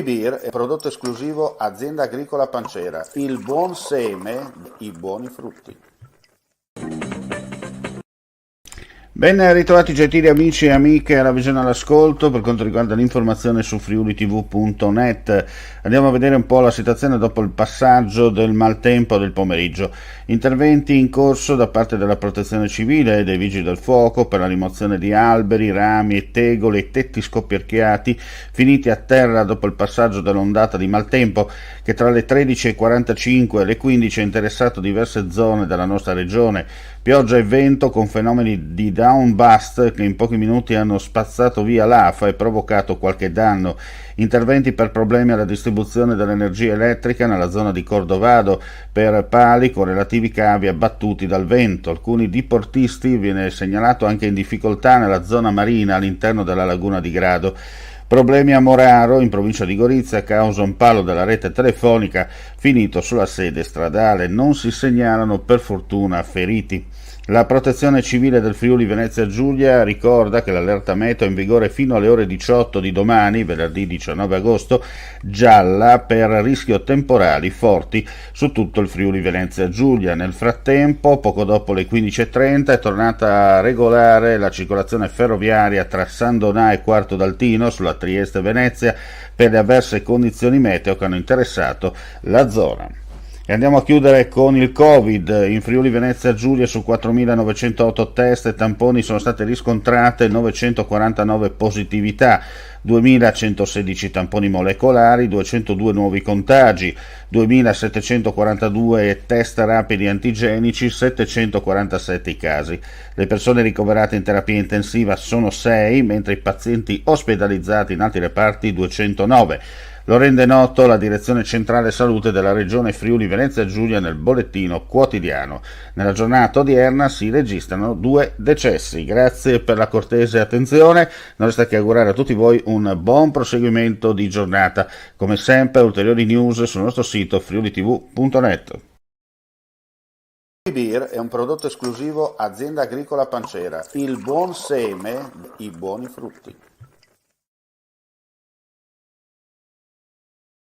Beer è prodotto esclusivo Azienda Agricola Pancera, il buon seme, i buoni frutti. Ben ritrovati gentili amici e amiche alla visione all'ascolto per quanto riguarda l'informazione su friulitv.net. Andiamo a vedere un po' la situazione dopo il passaggio del maltempo del pomeriggio. Interventi in corso da parte della protezione civile e dei vigili del fuoco per la rimozione di alberi, rami e tegole e tetti scoperchiati finiti a terra dopo il passaggio dell'ondata di maltempo che tra le 13:45 e le 15 ha interessato diverse zone della nostra regione. Pioggia e vento con fenomeni di downburst che in pochi minuti hanno spazzato via l'afa e provocato qualche danno. Interventi per problemi alla distribuzione dell'energia elettrica nella zona di Cordovado per pali con relativi cavi abbattuti dal vento. Alcuni diportisti viene segnalato anche in difficoltà nella zona marina all'interno della laguna di Grado. Problemi a Moraro, in provincia di Gorizia, a causa un palo della rete telefonica finito sulla sede stradale. Non si segnalano per fortuna feriti. La Protezione Civile del Friuli Venezia Giulia ricorda che l'allerta meteo è in vigore fino alle ore 18 di domani, venerdì 19 agosto, gialla per rischio temporali forti su tutto il Friuli Venezia Giulia. Nel frattempo, poco dopo le 15:30, è tornata regolare la circolazione ferroviaria tra San Donà e Quarto d'Altino sulla Trieste-Venezia per le avverse condizioni meteo che hanno interessato la zona. E andiamo a chiudere con il Covid. In Friuli Venezia Giulia su 4.908 test e tamponi sono state riscontrate 949 positività, 2.116 tamponi molecolari, 202 nuovi contagi, 2.742 test rapidi antigenici, 747 i casi. Le persone ricoverate in terapia intensiva sono 6, mentre i pazienti ospedalizzati in altri reparti 209. Lo rende noto la Direzione Centrale Salute della Regione Friuli Venezia Giulia nel bollettino quotidiano. Nella giornata odierna si registrano 2 decessi. Grazie per la cortese attenzione. Non resta che augurare a tutti voi un buon proseguimento di giornata. Come sempre, ulteriori news sul nostro sito friulitv.net. Beer è un prodotto esclusivo Azienda Agricola Pancera, il buon seme, i buoni frutti.